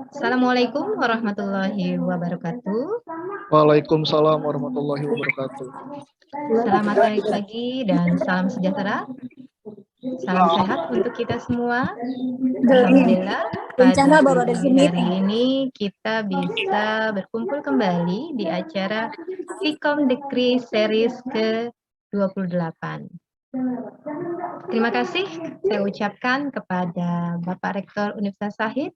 Assalamualaikum warahmatullahi wabarakatuh. Waalaikumsalam warahmatullahi wabarakatuh. Selamat pagi dan salam sejahtera. Salam sehat untuk kita semua. Alhamdulillah, pada pagi hari ini kita bisa berkumpul kembali di acara Vkom Dekri Series ke-28. Terima kasih saya ucapkan kepada Bapak Rektor Universitas Shahid,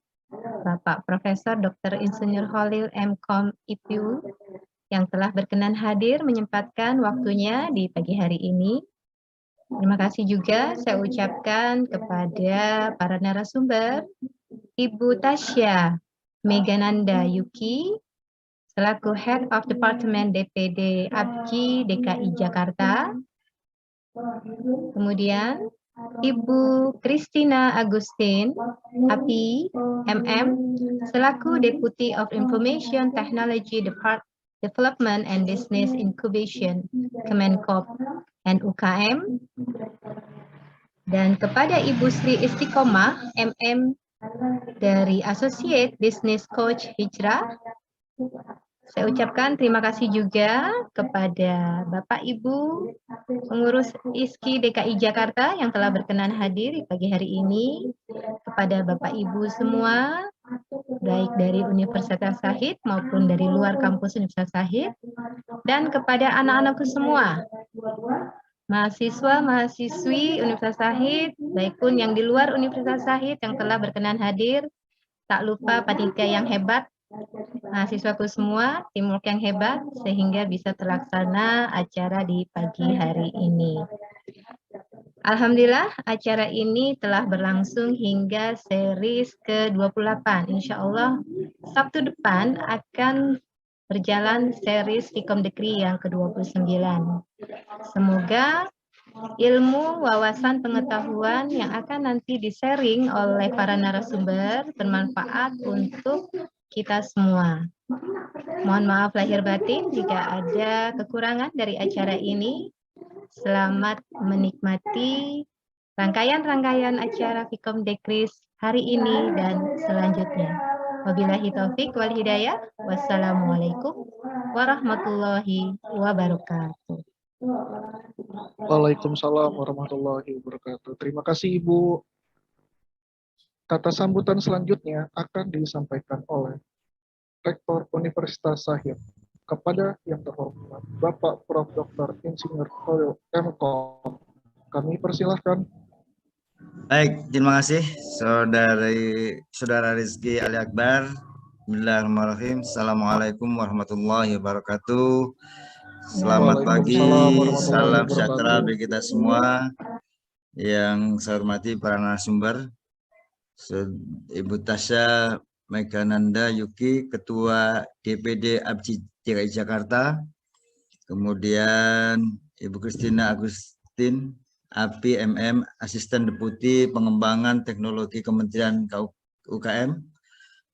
Bapak Profesor Dr. Insinyur Holil M.Com IPU yang telah berkenan hadir menyempatkan waktunya di pagi hari ini. Terima kasih juga saya ucapkan kepada para narasumber, Ibu Tasya Megananda Yuki, selaku Head of Department DPD APJI DKI Jakarta. Kemudian Ibu Christina Agustin, API, MM, selaku Deputy of Information Technology Development and Business Incubation, Kemenkop and UKM. Dan kepada Ibu Sri Istiqomah, MM dari Associate Business Coach Hijrah, saya ucapkan terima kasih juga kepada Bapak Ibu pengurus ISKI DKI Jakarta yang telah berkenan hadir di pagi hari ini, kepada Bapak Ibu semua, baik dari Universitas Shahid maupun dari luar kampus Universitas Shahid, dan kepada anak-anakku semua, mahasiswa-mahasiswi Universitas Shahid, baik pun yang di luar Universitas Shahid yang telah berkenan hadir, tak lupa panitia yang hebat, mahasiswaku semua, teamwork yang hebat, sehingga bisa terlaksana acara di pagi hari ini. Alhamdulillah, acara ini telah berlangsung hingga series ke-28. Insya Allah, Sabtu depan akan berjalan series Vkom Dekri yang ke-29. Semoga ilmu, wawasan, pengetahuan yang akan nanti di-sharing oleh para narasumber bermanfaat untuk kita semua. Mohon maaf lahir batin jika ada kekurangan dari acara ini. Selamat menikmati rangkaian-rangkaian acara Vkom Dekris hari ini dan selanjutnya. Wabillahi taufik wal hidayah. Wassalamualaikum warahmatullahi wabarakatuh. Waalaikumsalam warahmatullahi wabarakatuh. Terima kasih Ibu. Kata sambutan selanjutnya akan disampaikan oleh Rektor Universitas Shahid kepada yang terhormat Bapak Prof. Dr. Insinyur Holil M.Com. Kami persilahkan. Baik, terima kasih Saudara Rizky Ali Akbar. Bismillahirrahmanirrahim. Assalamualaikum warahmatullahi wabarakatuh. Selamat pagi, salam sejahtera bagi kita semua. Yang saya hormati para narasumber, Ibu Tasya Megananda Yuki, Ketua DPD APJI DKI Jakarta, kemudian Ibu Christina Agustin, API MM, Asisten Deputi Pengembangan Teknologi Kementerian UKM,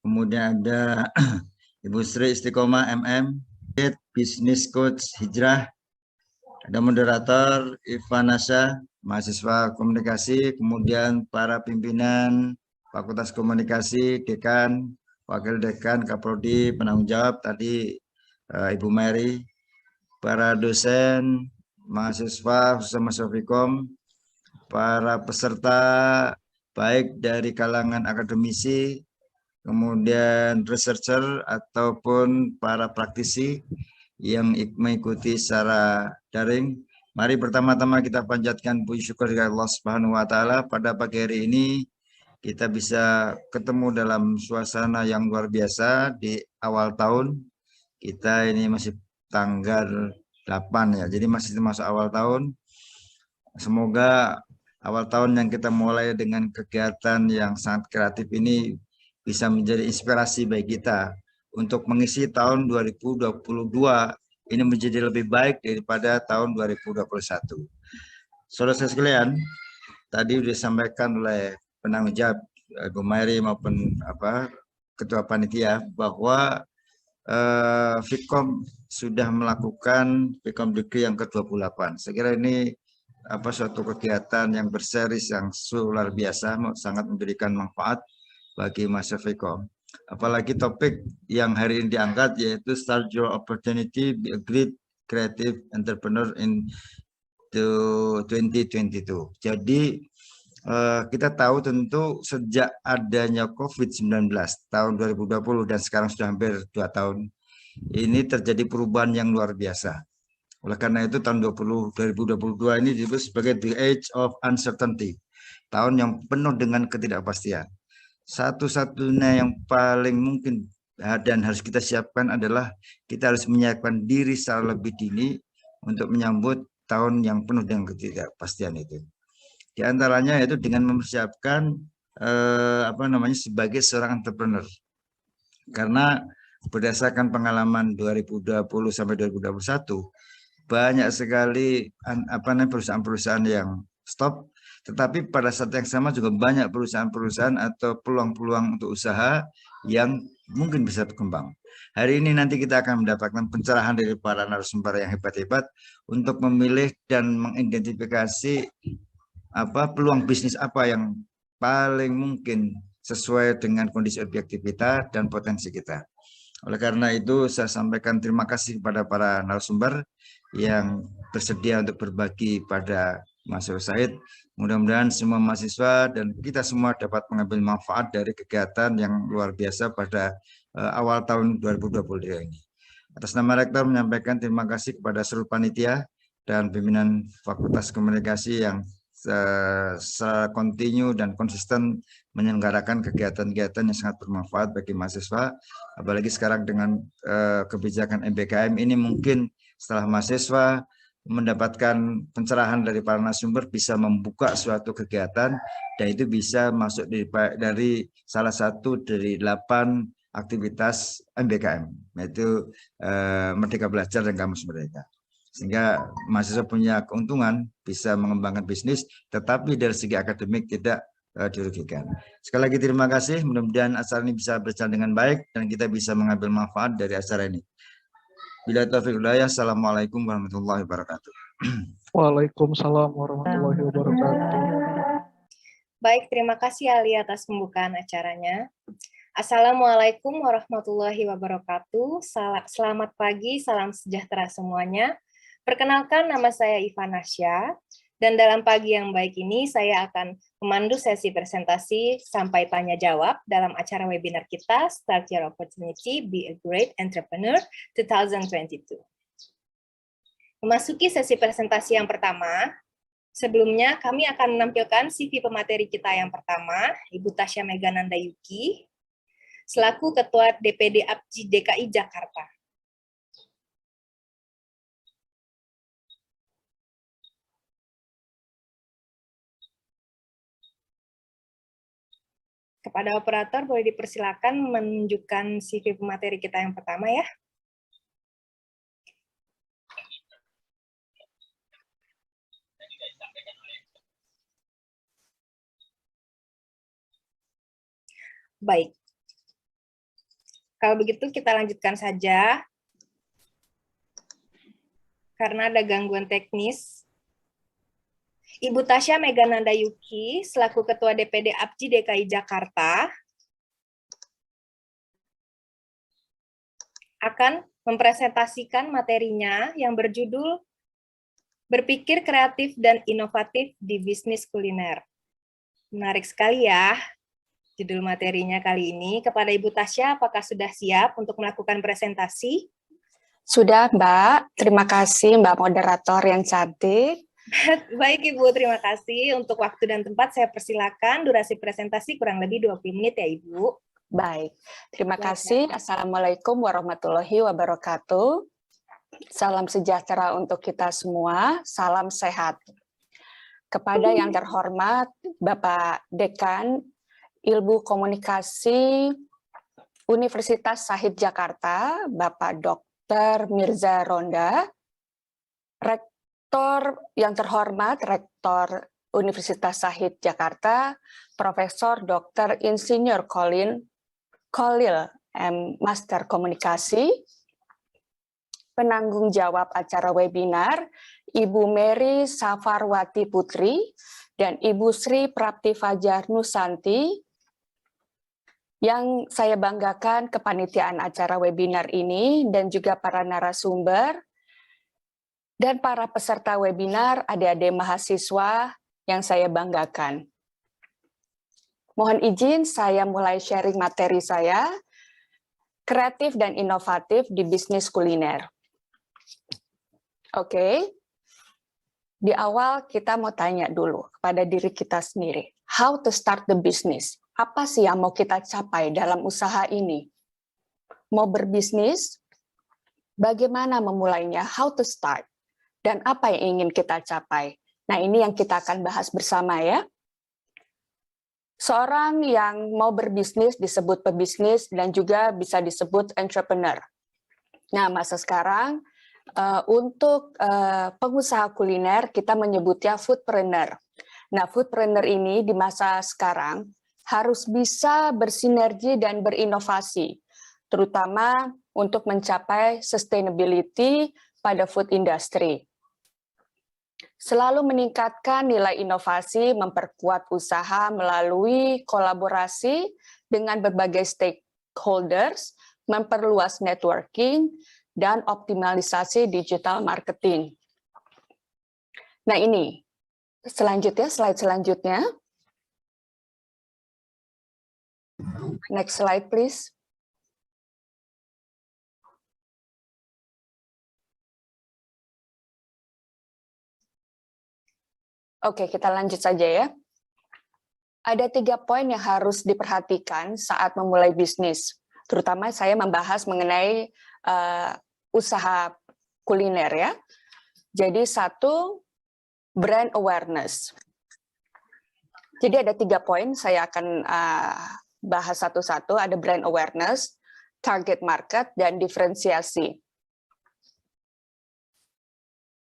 kemudian ada Ibu Sri Istiqomah MM, Business Coach Hijrah, ada moderator Ivanasa, mahasiswa komunikasi, kemudian para pimpinan Fakultas Komunikasi, Dekan, Wakil Dekan, Kaprodi, penanggung jawab tadi Ibu Mary, para dosen, mahasiswa, khususnya mahasiswa Vkom, para peserta baik dari kalangan akademisi, kemudian researcher ataupun para praktisi yang mengikuti secara daring. Mari pertama-tama kita panjatkan puji syukur kepada Allah Subhanahu wa taala pada pagi hari ini kita bisa ketemu dalam suasana yang luar biasa di awal tahun. Kita ini masih tanggal 8 ya, jadi masih termasuk awal tahun. Semoga awal tahun yang kita mulai dengan kegiatan yang sangat kreatif ini bisa menjadi inspirasi bagi kita untuk mengisi tahun 2022 ini menjadi lebih baik daripada tahun 2021. Saudara sekalian, tadi sudah disampaikan oleh penanggung jawab Ibu Mary maupun Ketua Panitia bahwa Vkom sudah melakukan Vkom Dekri yang ke-28. Saya kira ini suatu kegiatan yang berseris yang luar biasa, sangat memberikan manfaat bagi mahasiswa Vkom. Apalagi topik yang hari ini diangkat yaitu Start Your Opportunity, Be a Great Creative Entrepreneur in 2022. Jadi kita tahu tentu sejak adanya COVID-19 tahun 2020 dan sekarang sudah hampir 2 tahun, ini terjadi perubahan yang luar biasa. Oleh karena itu tahun 2022 ini disebut sebagai the age of uncertainty, tahun yang penuh dengan ketidakpastian. Satu-satunya yang paling mungkin dan harus kita siapkan adalah kita harus menyiapkan diri secara lebih dini untuk menyambut tahun yang penuh dengan ketidakpastian itu. Di antaranya yaitu dengan mempersiapkan sebagai seorang entrepreneur. Karena berdasarkan pengalaman 2020 sampai 2021 banyak sekali perusahaan-perusahaan yang stop, tetapi pada saat yang sama juga banyak perusahaan-perusahaan atau peluang-peluang untuk usaha yang mungkin bisa berkembang. Hari ini nanti kita akan mendapatkan pencerahan dari para narasumber yang hebat-hebat untuk memilih dan mengidentifikasi peluang bisnis apa yang paling mungkin sesuai dengan kondisi objektif kita dan potensi kita. Oleh karena itu saya sampaikan terima kasih kepada para narasumber yang bersedia untuk berbagi pada Mas Said. Mudah-mudahan semua mahasiswa dan kita semua dapat mengambil manfaat dari kegiatan yang luar biasa pada awal tahun 2022 ini. Atas nama Rektor menyampaikan terima kasih kepada seluruh panitia dan pimpinan Fakultas Komunikasi yang secara kontinu dan konsisten menyelenggarakan kegiatan-kegiatan yang sangat bermanfaat bagi mahasiswa. Apalagi sekarang dengan kebijakan MBKM ini mungkin setelah mahasiswa mendapatkan pencerahan dari para narasumber bisa membuka suatu kegiatan dan itu bisa masuk dari salah satu dari 8 aktivitas MBKM, yaitu Merdeka Belajar dan Kampus Merdeka. Sehingga mahasiswa punya keuntungan bisa mengembangkan bisnis, tetapi dari segi akademik tidak dirugikan. Sekali lagi terima kasih, mudah-mudahan acara ini bisa berjalan dengan baik dan kita bisa mengambil manfaat dari acara ini. Bila taufiq hidayah, assalamualaikum warahmatullahi wabarakatuh. Waalaikumsalam warahmatullahi wabarakatuh. Baik, terima kasih Ali atas pembukaan acaranya. Assalamualaikum warahmatullahi wabarakatuh. Selamat pagi, salam sejahtera semuanya. Perkenalkan, nama saya Iva Nasya. Dan dalam pagi yang baik ini, saya akan memandu sesi presentasi sampai tanya jawab dalam acara webinar kita, Start Your Opportunity, Be a Great Entrepreneur 2022. Memasuki sesi presentasi yang pertama, sebelumnya kami akan menampilkan CV pemateri kita yang pertama, Ibu Tasya Megananda Yuki, selaku Ketua DPD APJI DKI Jakarta. Kepada operator, boleh dipersilakan menunjukkan CV pemateri kita yang pertama ya. Baik. Kalau begitu kita lanjutkan saja. Karena ada gangguan teknis. Ibu Tasya Megananda Yuki, selaku Ketua DPD APJI DKI Jakarta, akan mempresentasikan materinya yang berjudul Berpikir Kreatif dan Inovatif di Bisnis Kuliner. Menarik sekali ya judul materinya kali ini. Kepada Ibu Tasya, apakah sudah siap untuk melakukan presentasi? Sudah, Mbak. Terima kasih, Mbak Moderator yang cantik. Baik, Ibu. Terima kasih. Untuk waktu dan tempat saya persilakan. Durasi presentasi kurang lebih 20 menit ya, Ibu. Baik. Terima kasih. Assalamualaikum warahmatullahi wabarakatuh. Salam sejahtera untuk kita semua. Salam sehat. Kepada yang terhormat Bapak Dekan Ilmu Komunikasi Universitas Shahid Jakarta, Bapak Dr. Mirza Ronda, Rektor yang terhormat, Rektor Universitas Shahid Jakarta, Profesor Dr. Insinyur Khalil M. Master Komunikasi, penanggung jawab acara webinar, Ibu Mary Safarwati Putri, dan Ibu Sri Prapti Fajar Nusanti, Yang saya banggakan kepanitiaan acara webinar ini dan juga para narasumber dan para peserta webinar, adik-adik mahasiswa yang saya banggakan. Mohon izin saya mulai sharing materi saya, kreatif dan inovatif di bisnis kuliner. Oke, di awal kita mau tanya dulu kepada diri kita sendiri, how to start the business? Apa sih yang mau kita capai dalam usaha ini? Mau berbisnis? Bagaimana memulainya? How to start? Dan apa yang ingin kita capai? Nah, ini yang kita akan bahas bersama ya. Seorang yang mau berbisnis disebut pebisnis dan juga bisa disebut entrepreneur. Nah, masa sekarang untuk pengusaha kuliner kita menyebutnya foodpreneur. Nah, foodpreneur ini di masa sekarang harus bisa bersinergi dan berinovasi, terutama untuk mencapai sustainability pada food industry. Selalu meningkatkan nilai inovasi, memperkuat usaha melalui kolaborasi dengan berbagai stakeholders, memperluas networking, dan optimalisasi digital marketing. Nah ini, selanjutnya, slide selanjutnya. Next slide, please. Oke, kita lanjut saja ya. Ada 3 poin yang harus diperhatikan saat memulai bisnis. Terutama saya membahas mengenai usaha kuliner ya. Jadi 1, brand awareness. Jadi ada 3 poin, saya akan bahas satu-satu. Ada brand awareness, target market, dan diferensiasi.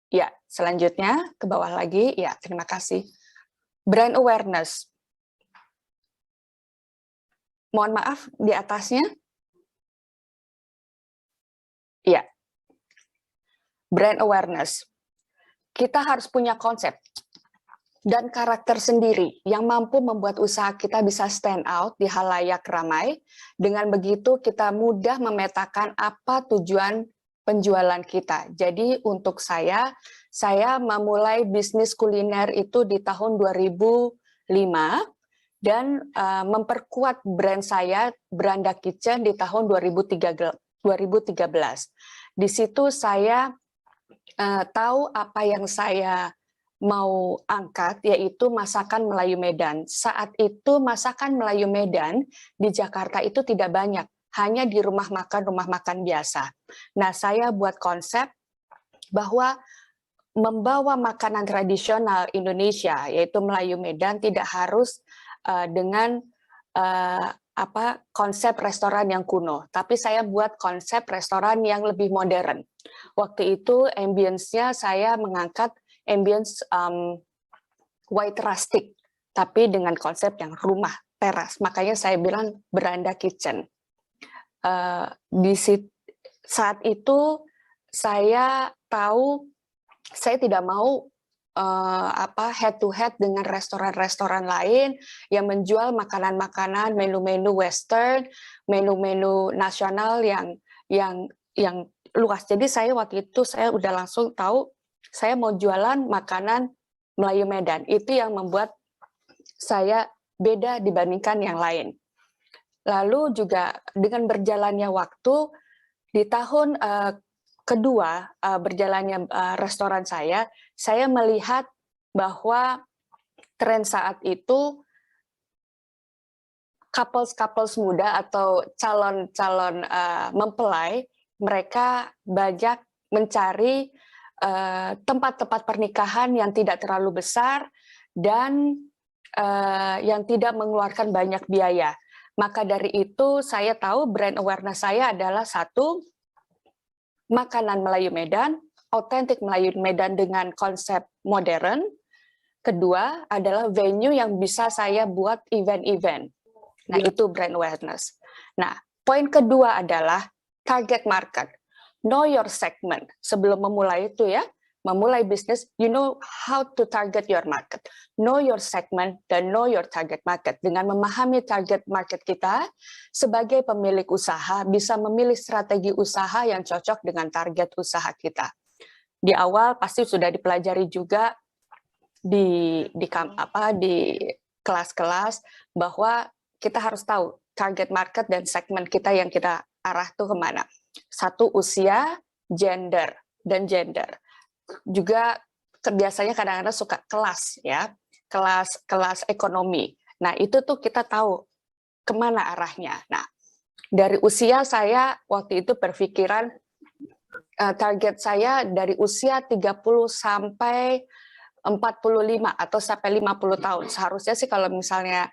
Ya, selanjutnya ke bawah lagi. Ya, terima kasih. Brand awareness. Mohon maaf, di atasnya. Ya. Brand awareness. Kita harus punya konsep dan karakter sendiri yang mampu membuat usaha kita bisa stand out di halayak ramai. Dengan begitu kita mudah memetakan apa tujuan penjualan kita. Jadi untuk saya memulai bisnis kuliner itu di tahun 2005 dan memperkuat brand saya, Beranda Kitchen, di tahun 2013. Di situ saya tahu apa yang saya mau angkat, yaitu masakan Melayu Medan. Saat itu masakan Melayu Medan di Jakarta itu tidak banyak, hanya di rumah makan biasa. Nah, saya buat konsep bahwa membawa makanan tradisional Indonesia, yaitu Melayu Medan, tidak harus dengan konsep restoran yang kuno, tapi saya buat konsep restoran yang lebih modern. Waktu itu ambience-nya saya mengangkat ambience white rustic, tapi dengan konsep yang rumah teras. Makanya saya bilang Beranda Kitchen. Saat itu saya tahu saya tidak mau head to head dengan restoran-restoran lain yang menjual makanan-makanan, menu-menu western, menu-menu nasional yang luas. Jadi saya waktu itu saya udah langsung tahu saya mau jualan makanan Melayu Medan. Itu yang membuat saya beda dibandingkan yang lain. Lalu juga dengan berjalannya waktu, di tahun kedua berjalannya restoran saya melihat bahwa tren saat itu couples muda atau calon-calon mempelai, mereka banyak mencari tempat-tempat pernikahan yang tidak terlalu besar dan yang tidak mengeluarkan banyak biaya. Maka dari itu saya tahu brand awareness saya adalah 1, makanan Melayu Medan, otentik Melayu Medan dengan konsep modern. Kedua adalah venue yang bisa saya buat event-event. Nah, itu brand awareness. Nah, poin kedua adalah target market. Know your segment. Sebelum memulai itu ya, memulai bisnis, you know how to target your market, know your segment, dan know your target market. Dengan memahami target market kita, sebagai pemilik usaha bisa memilih strategi usaha yang cocok dengan target usaha kita. Di awal pasti sudah dipelajari juga di kelas-kelas bahwa kita harus tahu target market dan segmen kita yang kita arah tuh kemana. Satu, usia, gender, dan gender. Juga biasanya kadang-kadang suka kelas, ya, kelas ekonomi. Nah, itu tuh kita tahu kemana arahnya. Nah, dari usia saya waktu itu berpikiran target saya dari usia 30 sampai 45 atau sampai 50 tahun. Seharusnya sih kalau misalnya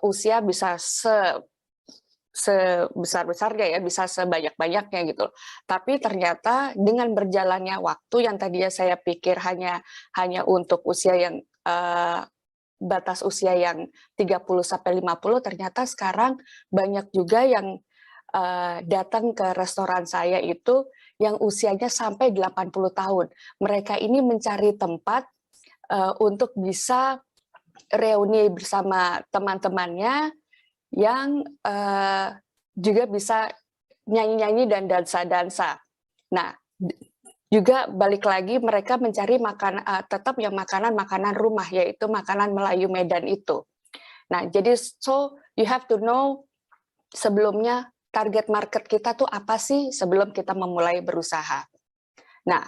usia bisa sebesar-besarnya ya, bisa sebanyak-banyaknya gitu. Tapi ternyata dengan berjalannya waktu yang tadinya saya pikir hanya untuk usia yang batas usia yang 30 sampai 50, ternyata sekarang banyak juga yang datang ke restoran saya itu yang usianya sampai 80 tahun. Mereka ini mencari tempat untuk bisa reuni bersama teman-temannya yang juga bisa nyanyi-nyanyi dan dansa-dansa. Nah, juga balik lagi mereka mencari tetap yang makanan rumah, yaitu makanan Melayu Medan itu. Nah, jadi so you have to know sebelumnya target market kita tuh apa sih sebelum kita memulai berusaha. Nah,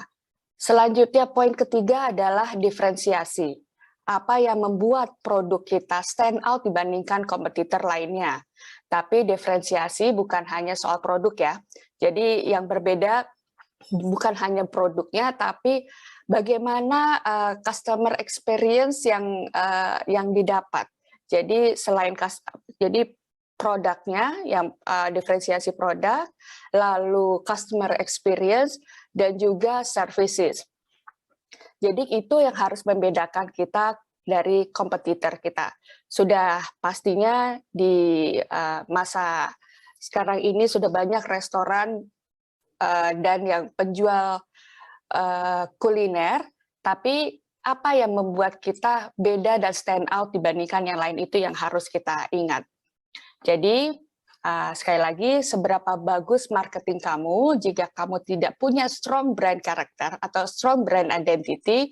selanjutnya poin ketiga adalah diferensiasi. Apa yang membuat produk kita stand out dibandingkan kompetitor lainnya. Tapi diferensiasi bukan hanya soal produk ya. Jadi yang berbeda bukan hanya produknya, tapi bagaimana customer experience yang didapat. Jadi selain produknya, yang diferensiasi produk, lalu customer experience, dan juga services. Jadi itu yang harus membedakan kita dari kompetitor kita. Sudah pastinya di masa sekarang ini sudah banyak restoran dan yang penjual kuliner, tapi apa yang membuat kita beda dan stand out dibandingkan yang lain itu yang harus kita ingat. Jadi, sekali lagi, seberapa bagus marketing kamu jika kamu tidak punya strong brand character atau strong brand identity,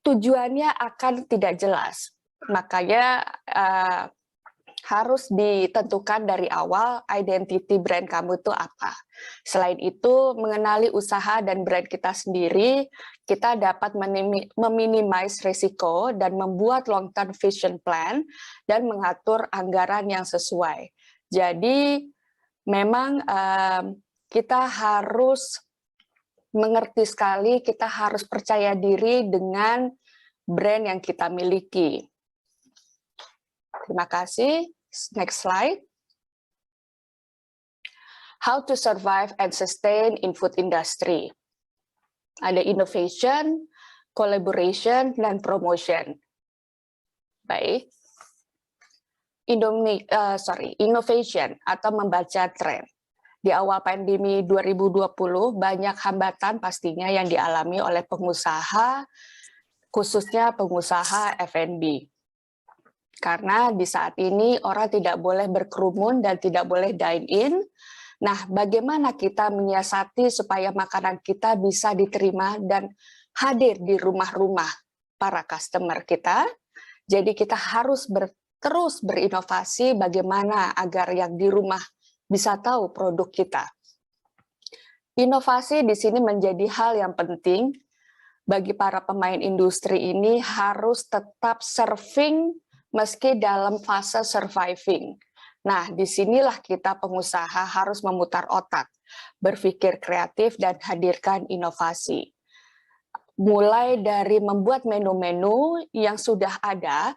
tujuannya akan tidak jelas. Makanya harus ditentukan dari awal identity brand kamu itu apa. Selain itu, mengenali usaha dan brand kita sendiri, kita dapat meminimais risiko dan membuat long-term vision plan dan mengatur anggaran yang sesuai. Jadi, memang kita harus mengerti sekali, kita harus percaya diri dengan brand yang kita miliki. Terima kasih. Next slide. How to survive and sustain in food industry. Ada innovation, collaboration, dan promotion. Baik. Innovation atau membaca tren. Di awal pandemi 2020, banyak hambatan pastinya yang dialami oleh pengusaha, khususnya pengusaha F&B. Karena di saat ini orang tidak boleh berkerumun dan tidak boleh dine-in. Nah, bagaimana kita menyiasati supaya makanan kita bisa diterima dan hadir di rumah-rumah para customer kita? Jadi kita harus terus berinovasi bagaimana agar yang di rumah bisa tahu produk kita. Inovasi di sini menjadi hal yang penting bagi para pemain industri ini harus tetap surfing meski dalam fase surviving. Nah, disinilah kita pengusaha harus memutar otak, berpikir kreatif, dan hadirkan inovasi. Mulai dari membuat menu-menu yang sudah ada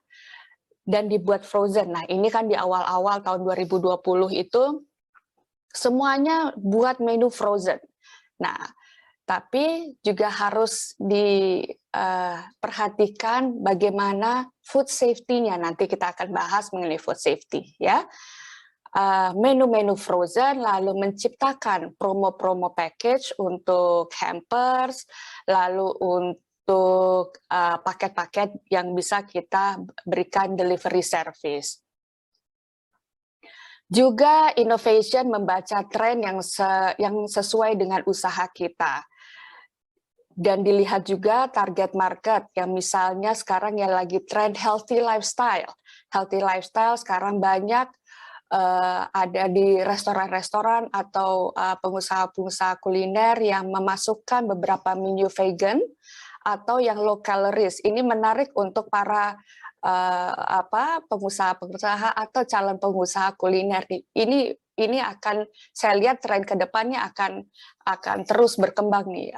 dan dibuat frozen. Nah, ini kan di awal-awal tahun 2020 itu semuanya buat menu frozen. Nah, tapi juga harus diperhatikan bagaimana food safety-nya. Nanti kita akan bahas mengenai food safety, ya. menu-menu frozen, lalu menciptakan promo-promo package untuk hampers, lalu untuk paket-paket yang bisa kita berikan delivery service. Juga innovation membaca tren yang sesuai dengan usaha kita. Dan dilihat juga target market yang misalnya sekarang yang lagi tren healthy lifestyle. Healthy lifestyle sekarang banyak ada di restoran-restoran atau pengusaha-pengusaha kuliner yang memasukkan beberapa menu vegan atau yang low calories. Ini menarik untuk para pengusaha-pengusaha atau calon pengusaha kuliner. Ini akan saya lihat tren ke depannya akan terus berkembang nih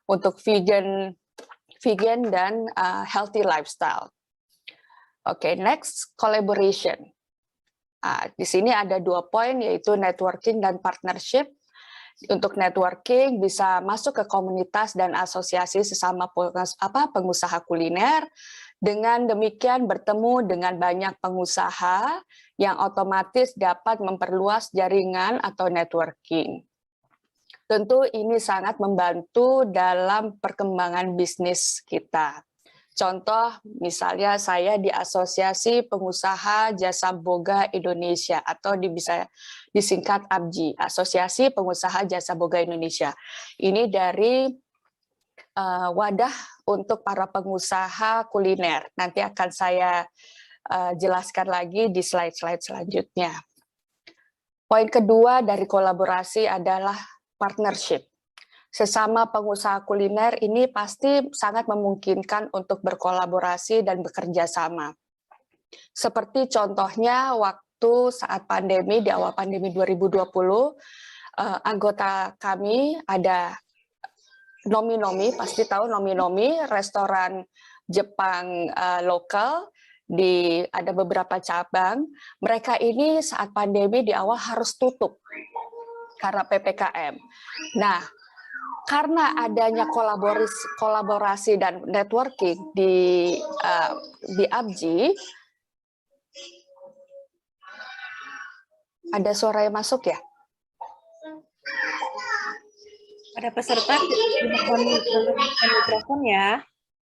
untuk vegan dan healthy lifestyle. Oke, next collaboration. Di sini ada 2 poin, yaitu networking dan partnership. Untuk networking bisa masuk ke komunitas dan asosiasi sesama pengusaha kuliner. Dengan demikian bertemu dengan banyak pengusaha yang otomatis dapat memperluas jaringan atau networking. Tentu ini sangat membantu dalam perkembangan bisnis kita. Contoh, misalnya saya di Asosiasi Pengusaha Jasa Boga Indonesia atau bisa disingkat APJI, Asosiasi Pengusaha Jasa Boga Indonesia. Ini dari wadah untuk para pengusaha kuliner. Nanti akan saya jelaskan lagi di slide-slide selanjutnya. Poin kedua dari kolaborasi adalah partnership. Sesama pengusaha kuliner ini pasti sangat memungkinkan untuk berkolaborasi dan bekerja sama. Seperti contohnya waktu saat pandemi, di awal pandemi 2020, anggota kami ada Nomi-Nomi, pasti tahu Nomi-Nomi, restoran Jepang lokal, ada beberapa cabang. Mereka ini saat pandemi di awal harus tutup karena PPKM. Nah, karena adanya kolaborasi dan networking di APJI, ada suara yang masuk ya? Ada peserta dimohon menggunakan mikrofon ya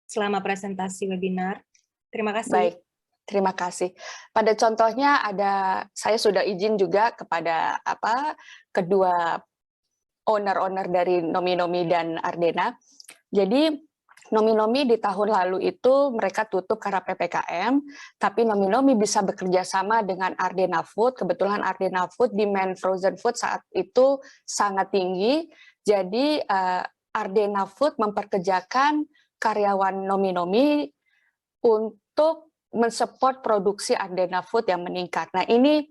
selama presentasi webinar. Terima kasih. Baik, terima kasih. Pada contohnya saya sudah izin juga kepada kedua owner dari Nomi-Nomi dan Ardena. Jadi Nomi-Nomi di tahun lalu itu mereka tutup karena PPKM, tapi Nomi-Nomi bisa bekerja sama dengan Ardena Food. Kebetulan Ardena Food demand frozen food saat itu sangat tinggi. Jadi Ardena Food memperkerjakan karyawan Nomi-Nomi untuk mensupport produksi Ardena Food yang meningkat. Nah, ini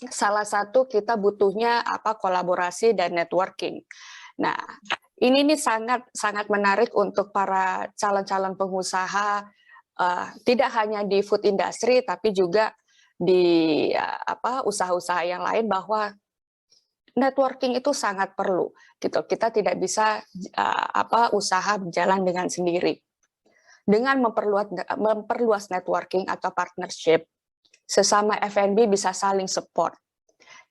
salah satu kita butuhnya kolaborasi dan networking. Nah, ini sangat menarik untuk para calon-calon pengusaha, tidak hanya di food industry tapi juga di usaha-usaha yang lain, bahwa networking itu sangat perlu. Gitu. Kita tidak bisa usaha berjalan dengan sendiri. Dengan memperluas networking atau partnership, sesama F&B bisa saling support.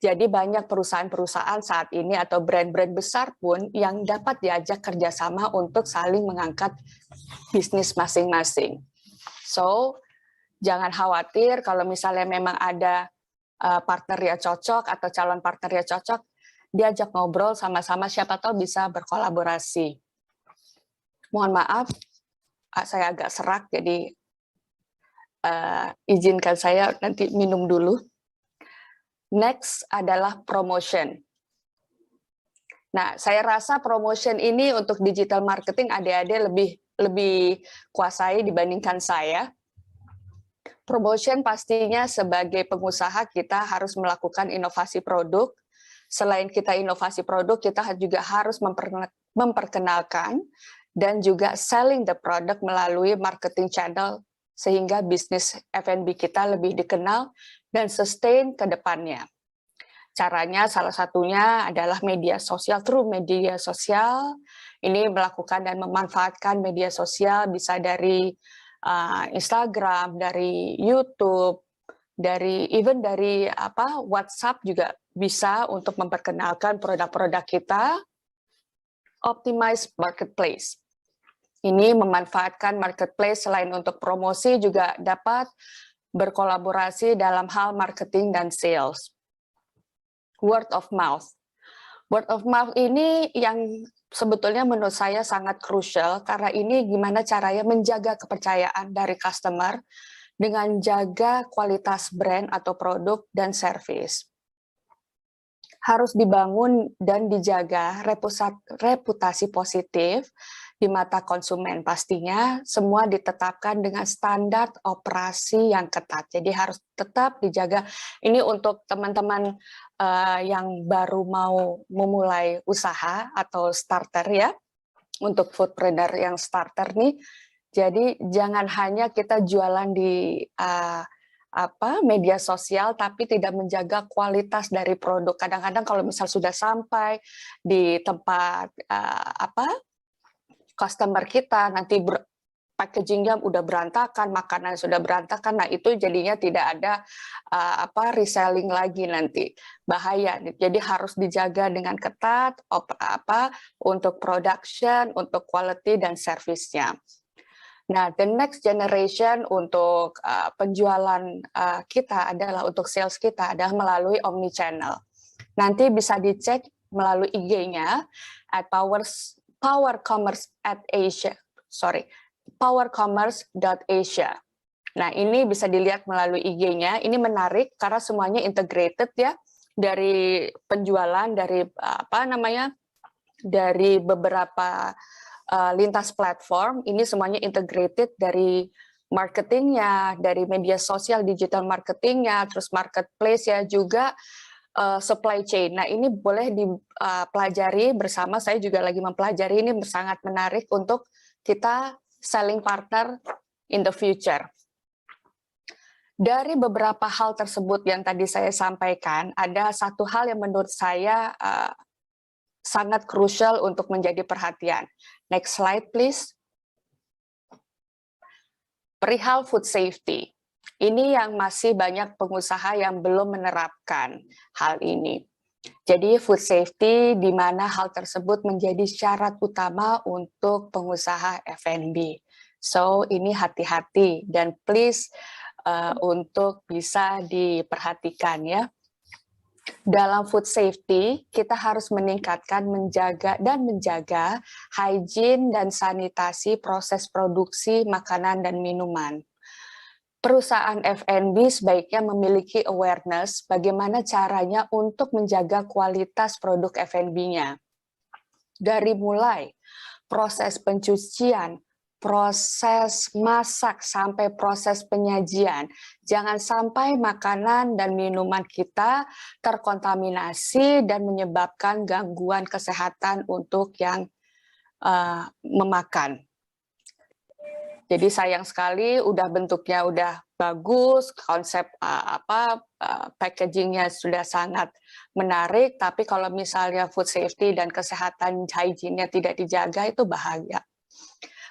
Jadi banyak perusahaan-perusahaan saat ini atau brand-brand besar pun yang dapat diajak kerjasama untuk saling mengangkat bisnis masing-masing. So, jangan khawatir kalau misalnya memang ada partner yang cocok atau calon partner yang cocok, diajak ngobrol sama-sama, siapa tahu bisa berkolaborasi. Mohon maaf, saya agak serak, jadi izinkan saya nanti minum dulu. Next adalah promotion. Nah, saya rasa promotion ini untuk digital marketing adik-adik lebih kuasai dibandingkan saya. Promotion pastinya sebagai pengusaha kita harus melakukan inovasi produk. Selain kita inovasi produk, kita juga harus memperkenalkan dan juga selling the product melalui marketing channel sehingga bisnis F&B kita lebih dikenal dan sustain ke depannya. Caranya salah satunya adalah media sosial, through media sosial. Ini melakukan dan memanfaatkan media sosial bisa dari Instagram, dari YouTube, even dari WhatsApp juga bisa untuk memperkenalkan produk-produk kita. Optimize marketplace. Ini memanfaatkan marketplace selain untuk promosi juga dapat berkolaborasi dalam hal marketing dan sales. Word of mouth. Word of mouth ini yang sebetulnya menurut saya sangat krusial karena ini gimana caranya menjaga kepercayaan dari customer dengan jaga kualitas brand atau produk dan service. Harus dibangun dan dijaga reputasi positif di mata konsumen. Pastinya semua ditetapkan dengan standar operasi yang ketat. Jadi harus tetap dijaga. Ini untuk teman-teman yang baru mau memulai usaha atau starter ya. Untuk foodpreneur yang starter nih. Jadi jangan hanya kita jualan di media sosial tapi tidak menjaga kualitas dari produk. Kadang-kadang kalau misal sudah sampai di tempat customer kita nanti packagingnya udah berantakan, makanan sudah berantakan, nah itu jadinya tidak ada reselling lagi nanti, bahaya. Jadi harus dijaga dengan ketat untuk production, untuk quality dan service-nya. Nah, the next generation untuk penjualan kita adalah untuk sales kita adalah melalui omnichannel. Nanti bisa dicek melalui IG-nya at powercommerce.asia. Nah, ini bisa dilihat melalui IG-nya. Ini menarik karena semuanya integrated ya, dari penjualan, dari dari beberapa lintas platform, ini semuanya integrated dari marketingnya, dari media sosial, digital marketingnya, terus marketplace ya juga supply chain. Nah ini boleh dipelajari bersama, saya juga lagi mempelajari, ini sangat menarik untuk kita selling partner in the future. Dari beberapa hal tersebut yang tadi saya sampaikan, ada satu hal yang menurut saya sangat krusial untuk menjadi perhatian. Next slide, please. Perihal food safety. Ini yang masih banyak pengusaha yang belum menerapkan hal ini. Jadi food safety di mana hal tersebut menjadi syarat utama untuk pengusaha F&B. So ini hati-hati dan please untuk bisa diperhatikan ya. Dalam food safety, kita harus meningkatkan, menjaga hygiene dan sanitasi proses produksi makanan dan minuman. Perusahaan F&B sebaiknya memiliki awareness bagaimana caranya untuk menjaga kualitas produk F&B-nya. Dari mulai proses pencucian, proses masak sampai proses penyajian. Jangan sampai makanan dan minuman kita terkontaminasi dan menyebabkan gangguan kesehatan untuk yang memakan. Jadi sayang sekali udah bentuknya udah bagus, konsep packagingnya sudah sangat menarik, tapi kalau misalnya food safety dan kesehatan hygiene-nya tidak dijaga itu bahaya.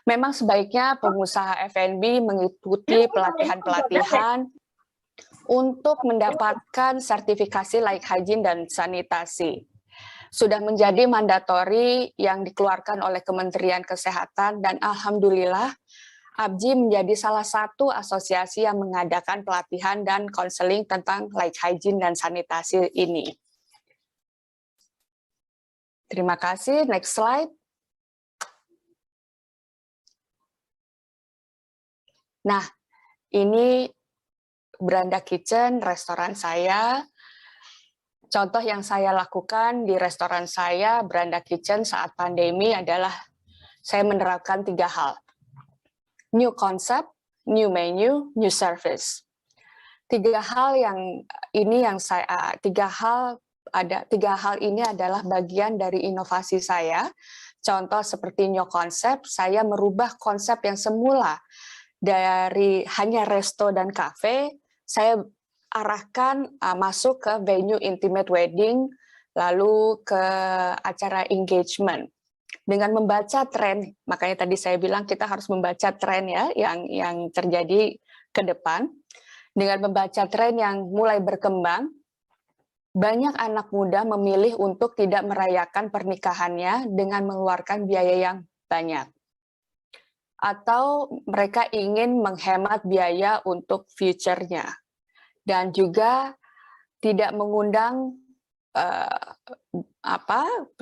Memang sebaiknya pengusaha F&B mengikuti pelatihan-pelatihan untuk mendapatkan sertifikasi layak hygiene dan sanitasi. Sudah menjadi mandatori yang dikeluarkan oleh Kementerian Kesehatan dan alhamdulillah ABJI menjadi salah satu asosiasi yang mengadakan pelatihan dan konseling tentang layak hygiene dan sanitasi ini. Terima kasih, next slide. Nah, ini Beranda Kitchen, restoran saya. Contoh yang saya lakukan di restoran saya, Beranda Kitchen saat pandemi adalah saya menerapkan 3 hal. New concept, new menu, new service. 3 hal ini adalah bagian dari inovasi saya. Contoh seperti new concept, saya merubah konsep yang semula dari hanya resto dan kafe, saya arahkan masuk ke venue intimate wedding, lalu ke acara engagement. Dengan membaca tren, makanya tadi saya bilang kita harus membaca tren ya yang terjadi ke depan. Dengan membaca tren yang mulai berkembang, banyak anak muda memilih untuk tidak merayakan pernikahannya dengan mengeluarkan biaya yang banyak. Atau mereka ingin menghemat biaya untuk future-nya. Dan juga tidak mengundang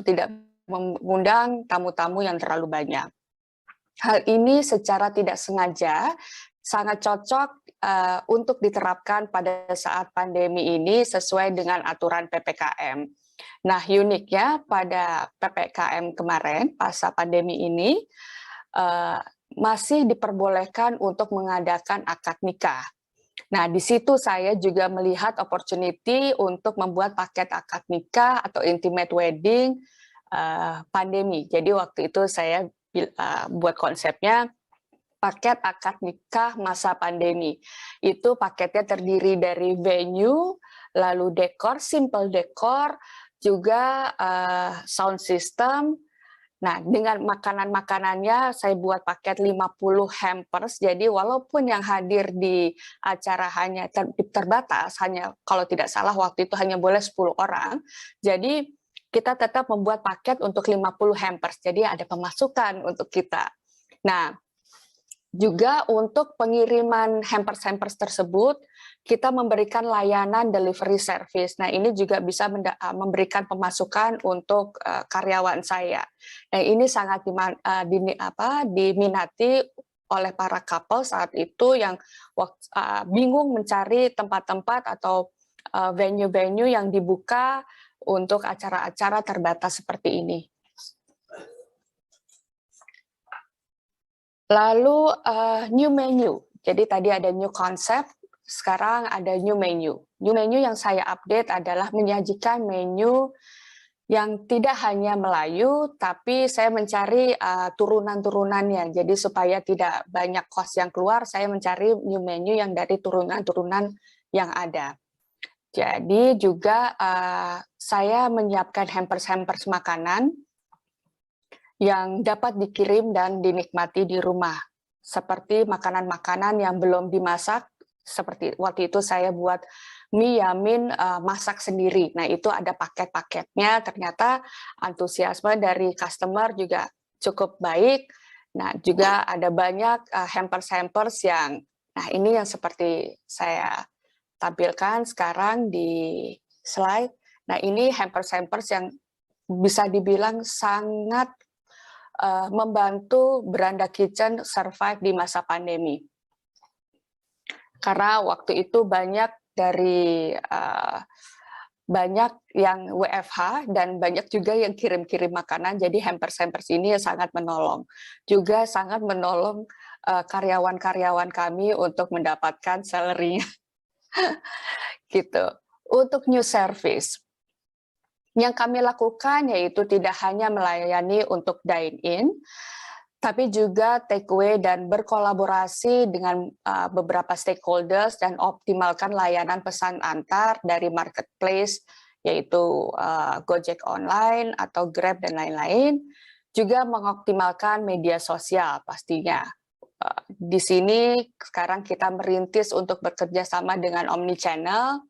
tidak mengundang tamu-tamu yang terlalu banyak. Hal ini secara tidak sengaja sangat cocok untuk diterapkan pada saat pandemi ini sesuai dengan aturan PPKM. Nah, uniknya pada PPKM kemarin, masa pandemi ini, masih diperbolehkan untuk mengadakan akad nikah. Nah, di situ saya juga melihat opportunity untuk membuat paket akad nikah atau intimate wedding pandemi. Jadi waktu itu saya buat konsepnya paket akad nikah masa pandemi. Itu paketnya terdiri dari venue, lalu dekor, simple dekor, juga sound system. Nah, dengan makanan-makanannya saya buat paket 50 hampers. Jadi walaupun yang hadir di acara hanya terbatas, hanya kalau tidak salah waktu itu hanya boleh 10 orang. Jadi kita tetap membuat paket untuk 50 hampers. Jadi ada pemasukan untuk kita. Nah, juga untuk pengiriman hampers-hampers tersebut, kita memberikan layanan delivery service. Nah, ini juga bisa memberikan pemasukan untuk karyawan saya. Nah, ini sangat diminati oleh para couple saat itu yang bingung mencari tempat-tempat atau venue-venue yang dibuka untuk acara-acara terbatas seperti ini. Lalu new menu. Jadi tadi ada new concept, sekarang ada new menu. New menu yang saya update adalah menyajikan menu yang tidak hanya Melayu, tapi saya mencari turunan-turunannya. Jadi supaya tidak banyak cost yang keluar, saya mencari new menu yang dari turunan-turunan yang ada. Jadi juga saya menyiapkan hampers-hampers makanan yang dapat dikirim dan dinikmati di rumah. Seperti makanan-makanan yang belum dimasak, seperti waktu itu saya buat mie yamin masak sendiri. Nah, itu ada paket-paketnya, ternyata antusiasme dari customer juga cukup baik. Nah, juga ada banyak hampers-hampers yang, nah ini yang seperti saya tampilkan sekarang di slide. Nah, ini hampers-hampers yang bisa dibilang sangat membantu Beranda Kitchen survive di masa pandemi. Karena waktu itu banyak yang WFH dan banyak juga yang kirim-kirim makanan, jadi hampers-hampers ini sangat menolong. Juga sangat menolong karyawan-karyawan kami untuk mendapatkan salary-nya. Gitu. Untuk new service, yang kami lakukan yaitu tidak hanya melayani untuk dine-in, tapi juga take away dan berkolaborasi dengan beberapa stakeholders dan optimalkan layanan pesan antar dari marketplace, yaitu Gojek Online atau Grab dan lain-lain, juga mengoptimalkan media sosial pastinya. Di sini sekarang kita merintis untuk bekerja sama dengan omnichannel.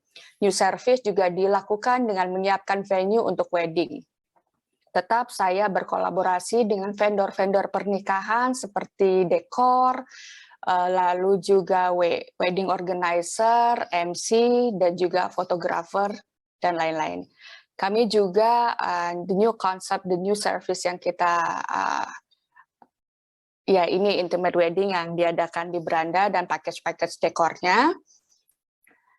New service juga dilakukan dengan menyiapkan venue untuk wedding. Tetap saya berkolaborasi dengan vendor-vendor pernikahan seperti dekor, lalu juga wedding organizer, MC, dan juga fotografer, dan lain-lain. Kami juga the new concept, the new service yang kita ya ini intimate wedding yang diadakan di Beranda dan package-package dekornya.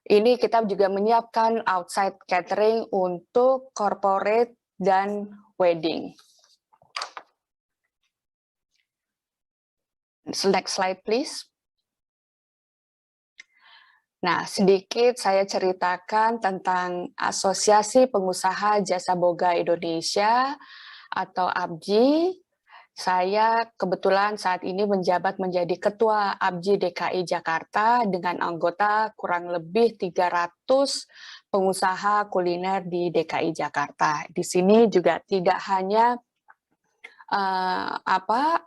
Ini kita juga menyiapkan outside catering untuk corporate dan wedding. Next slide, please. Nah, sedikit saya ceritakan tentang Asosiasi Pengusaha Jasa Boga Indonesia atau APJI. Saya kebetulan saat ini menjabat menjadi Ketua APJI DKI Jakarta dengan anggota kurang lebih 300 pengusaha kuliner di DKI Jakarta. Di sini juga tidak hanya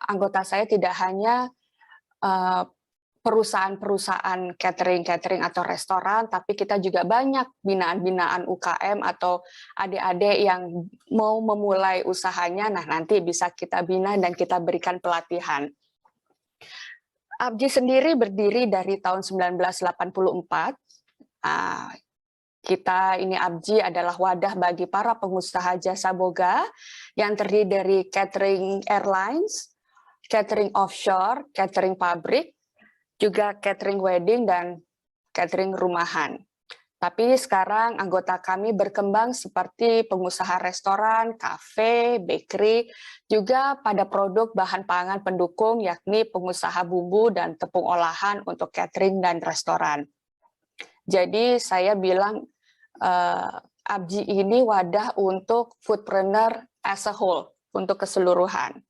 anggota saya tidak hanya perusahaan-perusahaan catering atau restoran, tapi kita juga banyak binaan-binaan UKM atau adik-adik yang mau memulai usahanya. Nah, nanti bisa kita bina dan kita berikan pelatihan. Abji sendiri berdiri dari tahun 1984. Abji adalah wadah bagi para pengusaha jasa boga yang terdiri dari catering airlines, catering offshore, catering pabrik, juga catering wedding dan catering rumahan. Tapi sekarang anggota kami berkembang seperti pengusaha restoran, kafe, bakery, juga pada produk bahan pangan pendukung yakni pengusaha bumbu dan tepung olahan untuk catering dan restoran. Jadi saya bilang Abji ini wadah untuk foodpreneur as a whole, untuk keseluruhan.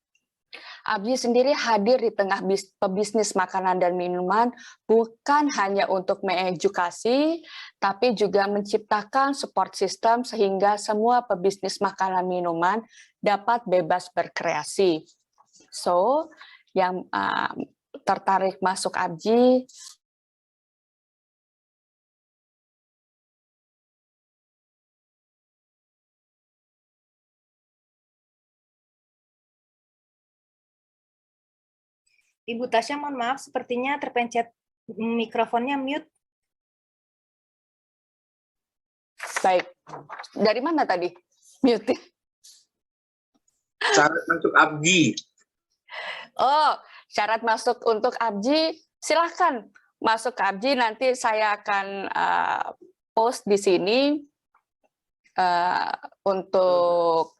Abji sendiri hadir di tengah pebisnis makanan dan minuman bukan hanya untuk mengedukasi, tapi juga menciptakan support system sehingga semua pebisnis makanan minuman dapat bebas berkreasi. So, yang tertarik masuk Abji, Ibu Tasya, mohon maaf, sepertinya terpencet mikrofonnya mute. baik. Dari mana tadi? Mute. Syarat masuk Abji. Oh, syarat masuk untuk Abji, silahkan masuk ke Abji. Nanti saya akan post di sini untuk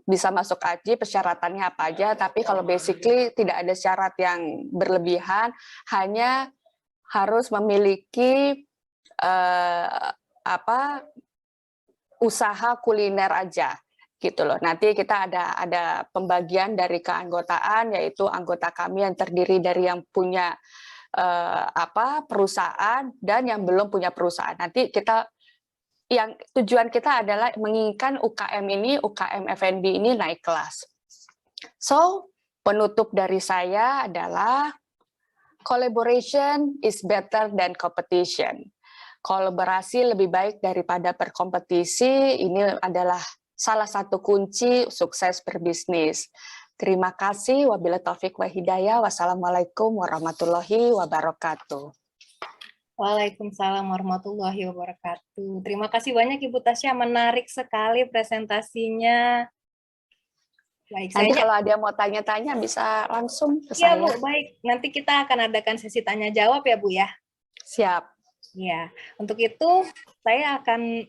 bisa masuk Abji, persyaratannya apa aja. Tapi kalau basically tidak ada syarat yang berlebihan, hanya harus memiliki usaha kuliner aja gitu loh. Nanti kita ada pembagian dari keanggotaan, yaitu anggota kami yang terdiri dari yang punya perusahaan dan yang belum punya perusahaan. Nanti yang tujuan kita adalah menginginkan UKM F&B ini naik kelas. So, penutup dari saya adalah collaboration is better than competition. Kolaborasi lebih baik daripada berkompetisi. Ini adalah salah satu kunci sukses berbisnis. Terima kasih. Wabillahi taufik wa hidayah. Wassalamualaikum warahmatullahi wabarakatuh. Waalaikumsalam warahmatullahi wabarakatuh. Terima kasih banyak Ibu Tasya, menarik sekali presentasinya. Baik, Nanti kalau ada yang mau tanya-tanya bisa langsung ke saya. saya. Bu, baik. Nanti kita akan adakan sesi tanya jawab ya Bu ya. Siap. Ya, untuk itu saya akan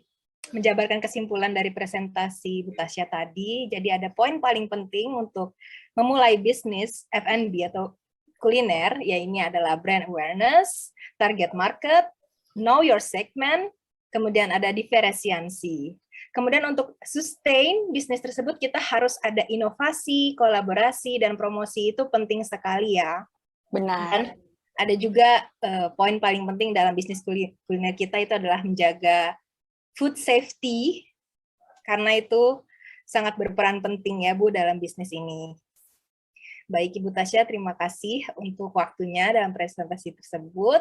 menjabarkan kesimpulan dari presentasi Bu Tasya tadi. Jadi ada poin paling penting untuk memulai bisnis F&B atau kuliner, ya ini adalah brand awareness, target market, know your segment, kemudian ada diferensiasi. Kemudian untuk sustain bisnis tersebut kita harus ada inovasi, kolaborasi, dan promosi, itu penting sekali ya. Benar. Dan ada juga poin paling penting dalam bisnis kuliner kita itu adalah menjaga food safety, karena itu sangat berperan penting ya Bu dalam bisnis ini. Baik Ibu Tasya, terima kasih untuk waktunya dalam presentasi tersebut.